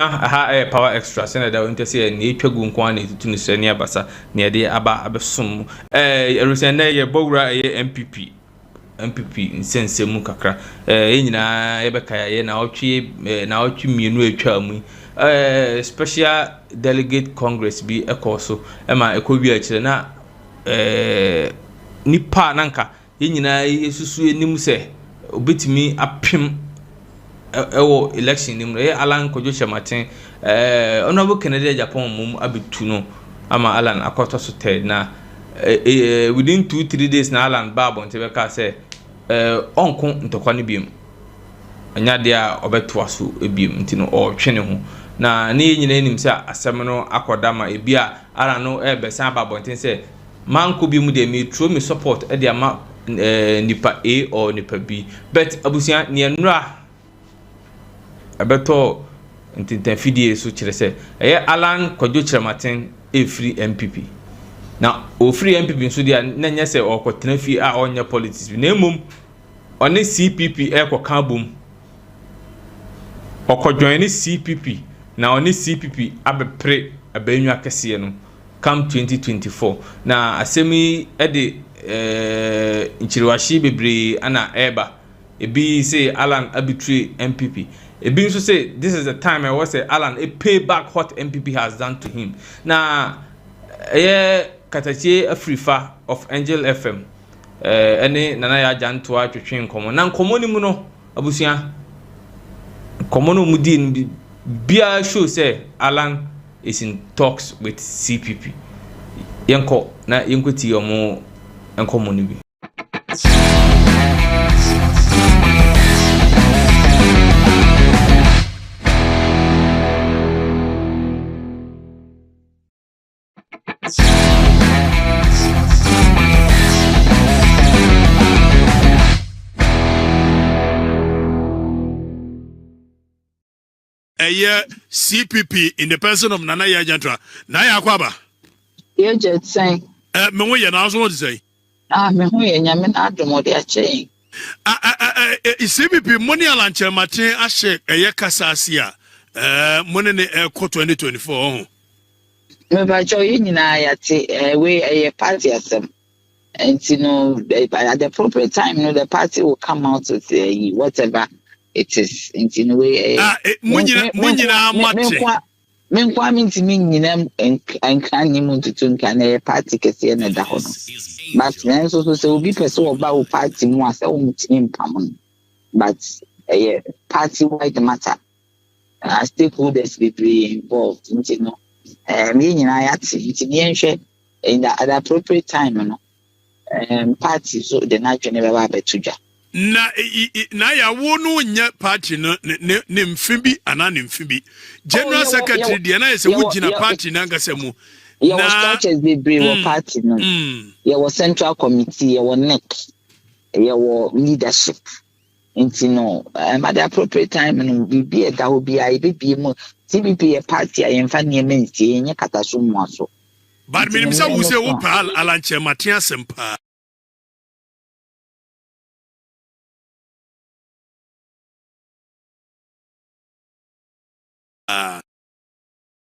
aha power extra sene da wonte se ne twagu nko an etutu ne sre ne abasa ne de aba abesom erusen na ye bowura ye MPP nsensemu kakra nyina ye beka ye na otwe mienu atwa mu special delegate congress bi ekoso ma ekowi a kire na nipa nanka ye nyina yesusu enim se obetimi apem ewo election nim no Allan kojo chematen honorable Kennedy Japan mum abitu no ama Allan akoto so ted na within 2-3 days na Allan babo ntebe ka say onko ntokwa ne biem anya de a obeto aso ebiem ntino o twene ho na ne nyina enim say asem no akoda ma ebia Allan no besan babo ntin say manko bi mu de me tro me support e de ama nipa A or nipa B but abusia ne nura abeto ntintan fidie so kire se Allan kojo chirematen free MPP na o free MPP nso dia na nya se okotena fi a onya politics na emom one CPP ekoka bom okojoin ni CPP na one CPP abepre abanyu akese no come 2024 na asemi de nchiriwashi bebre ana eba ebi say Allan arbitrary MPP. Ebi nso say this is the time I was say Allan pay back what MPP has done to him. Now katachi Afrifa of Angel FM ene nana ya janto atwetwe nkomo na nkomo ni mu no abusia nkomo no mudi bia show say Allan is in talks with CPP yenko na yenkoti omo nkomo ni bi CPP in the person of Nana Yajantra. Naya Kwaba. You just saying. Me we na so what say? Me hu ye nyame na adomo de ache. CPP money Allan Chematen ahye kasase a money ne 2024 Me ba jo yi nyina yate we party asem. And you know at the appropriate time the party will come out with whatever it is in a way munyina mate menkwa mintimi nyinam enkan mu tutun kan party kese na da hono but so say obi person oba o party mu ase o mutimi mpam but party wide matter stakeholders be involved you know me nyina yate ntimi enhwe at the appropriate time no party so the nature never ba betuja na ya wonu nya party no ne mfibi ana ne mfibi general secretary de na yese wugina party na ngasemu ya was structures be brave party no ya was central committee ya was neck ya was leadership no at the appropriate time no be e da obi ai be mu CPP a party a yemfa ne mentie nya kataso mu aso but minim sa wo se wo pa Allan Chematen asempa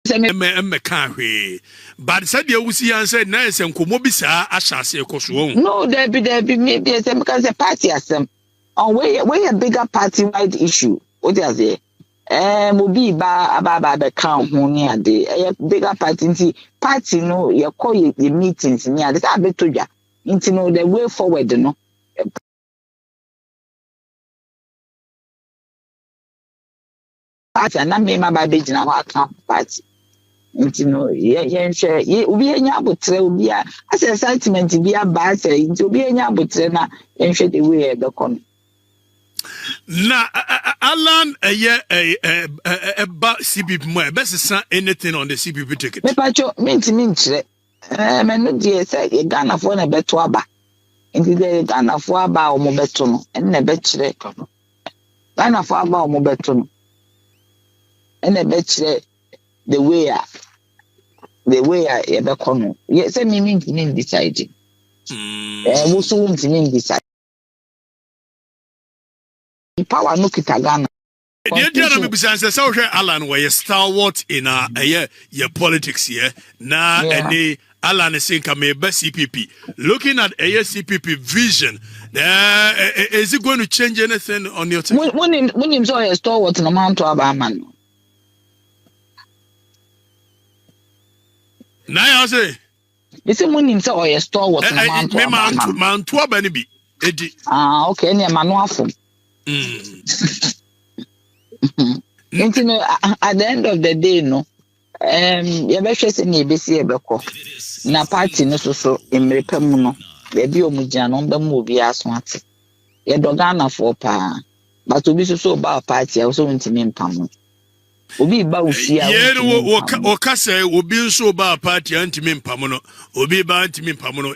me can't we but said you see and said nice and komobisa ashase ekoso no there be maybe because the party asem on we a bigger party wide issue what is there mobi ba be kan ho ni ade bigger party no ye call the meetings ni ade sa betodwa nti no the way forward no party na me ma ba be gina wa kan party nti no ye obi enya abotre obi a ase sentiment bi aba ase nti obi enya abotre na yenhwe the way e be kon na Allan ba CPP mo be sesa anything on the CPP ticket me pacho minti kire me no die say Ghana fo na beto aba nti de Ghana fo aba o mo beto no en na be kire Ghana fo aba o mo beto no en na be kire the way I ever come. Yes, I mean decide. We soon decide. Power no kita Ghana. Dear Jeremy Bisansa, so Allan, where you stalwart in your politics here. Now, any Allan is saying, come best CPP. Looking at a CPP vision, is it going to change anything on your team? When you saw a stalwart in a man to Abaman. Now, I say, it's a winning saw a stalwart in a man to Abaman. Man to Abanibi. Okay, near Manuafum. You know, at the end of the day, no, your best in your busy ebeko. Na party no so in Repemuno, baby Omujan on the movie as what. Your dogana for pa, but to be so about party, I also want to name Pamu. Obi Bausia, or Cassa will be so about party anti Mim Pamono, Obi Banti Mim Pamono.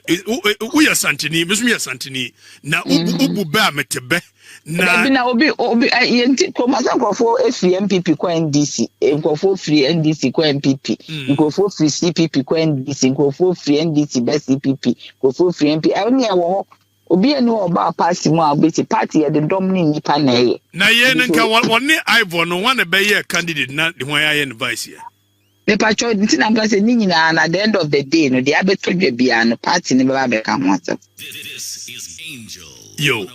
We are Santini, Miss Mia Santini. Now, Ubu Bametebe. Na obi yenti komasa nkofo free MPP kwa NDC nkofo free NDC kwa MPP nkofo free CPP kwa NDC nkofo free NDC be CPP nkofo free MP awoni awo obi enu oba party mu abeti party ya the dominant nipa na ye na ye nka woni Ivor no one be ye candidate na the one ya vice here me pacho nti na mpa se ni nyina na at the end of the day no they abetodwe bia no party ne be ka ho asem this is Angel yo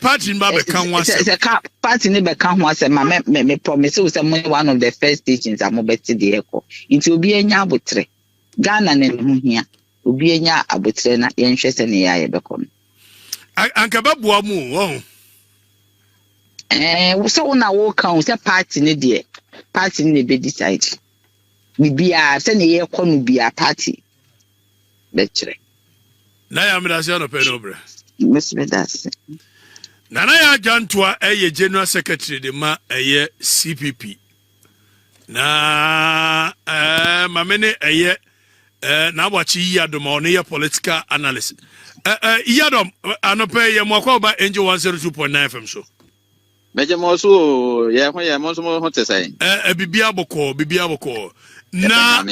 party Mbabe can once a party never can once a me promise one of the first stations I'm about to the echo. It will be a nyabutre. Ghana and here will be a nyabutre na interest in the eye become. Ankababuamu, so now walk on a party in the dear party in the bed decide. We be a send the air con be a party. Lecture. Nayamidasiano Penobre. Miss Medasi. Nana ya Jantua General Secretary de ma CPP. Na mamene na wachi yadom on ya political analysis. Yadom anope ya mwako ba Angel 102.9 FM so. Meje moso ya mo hote sai. Bibia boko. Na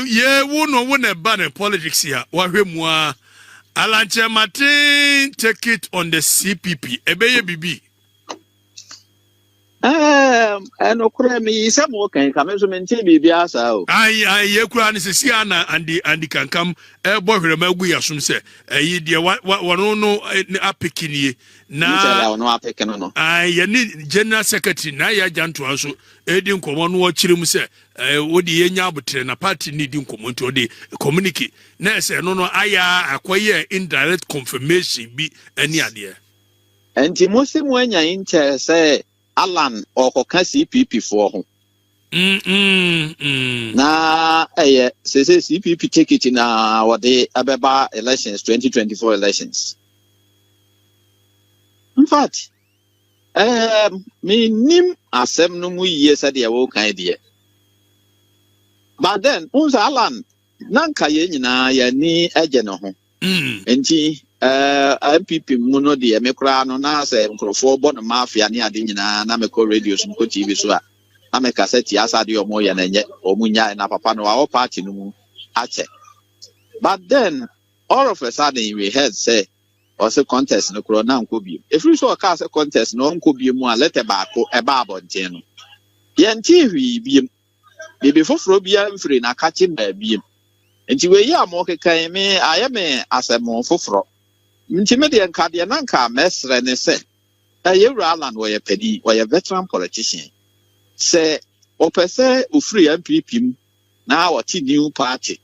ye wona ba ne politics ya wahwe mu a Allan Martin take it on the CPP. Ebeye bibi. No kura mi isa mo kan kame so mente bibi asa o. Ye kura ni sisi ana andi kankam boy hwere gu yasum se yi de wono no apekini na no apekino no. Ye ni general secretary na ya janto anso edi nkomo no chire mu se wodi ye nya abotre na party ni di nkomo nti odi communicate na se no aya akoye indirect confirmation bi ani ade. Enti mo se mo anya intel say Allan okoka CPP for ho. Na say CPP take it na what the Abeba elections 2024 elections. In fact, me nim asem no mu yes ade e wo kan de. But then unsa Allan nanka ye nyina ya ni eje no ho. Enti MPP mu no de me kra no na se nkrofo bo no mafia ne ade nyina na me ko radio so ko TV so a na me cassette asa de omo ye na nye omunya na papa no our party no mu ache. But then all of a sudden we heard say also contest no kro na nko bi if we so ka say contest no nko bi mu a let ba ko e ba abonten no ye nti hwi bi bibi foforo bia mfiri na kachi ba bi nti we ya mo kekan me aye me asemo foforo nti me de nka de na nka mesre ne se yewura Allan wo ye pedi wo ye veteran politician se opese ofiri MPP na wo ti new party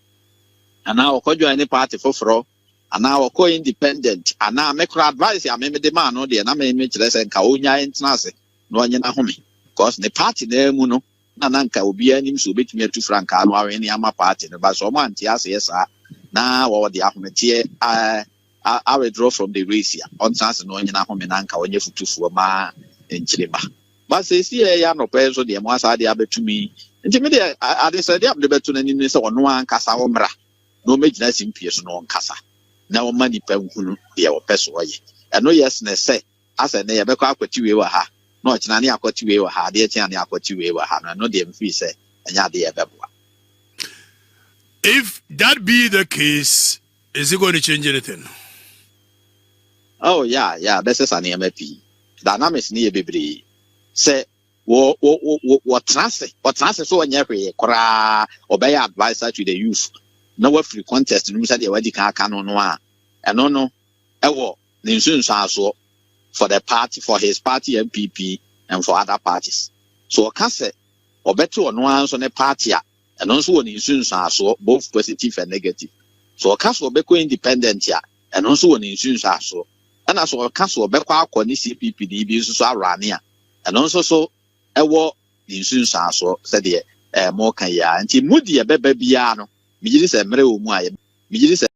ana wo ko join party foforo ana wo ko independent ana me kra advice ya me de man no de na me kire se nka onya internase no onye na home because the party na mu no na nka obi anim so betumi atu franka no awe ni ama party no ba so mo anti ase yesa na wo de ahomete I withdraw from the race here. On chance no nyina home na nka onye futufuo ma enchileba. But say ya no pay so de mo asa de abetumi. Nti me de ade say de abetu na ni se ono ankasa wo mra. No megina simpie so no ankasa. Na wo mani pa nkunu de wo peso oye. Eno yes na say asa na ye bekọ akwati we wa ha. No china ne akwati we wa ha. De china ne akwati we wa ha. No de mfi say enya de ye beboa. If that be the case, is it going to change anything? Oh yeah, this is an MPP. Dynamics ni bebre. say what trans so on every cora obey advisor to the youth. No free contest no say the wadi kan no no ewo the insurance also for the party, for his party MPP and for other parties. So can say obeto no answer ne party and also on insurance also both positive and negative. So can so be independent ya and also on insurance also. And as well can so be kwa CPP DB so arania and also so ewo insurance also said the more kan ya nti mudi e beba bia no me gidi se mere o mu aye me gidi se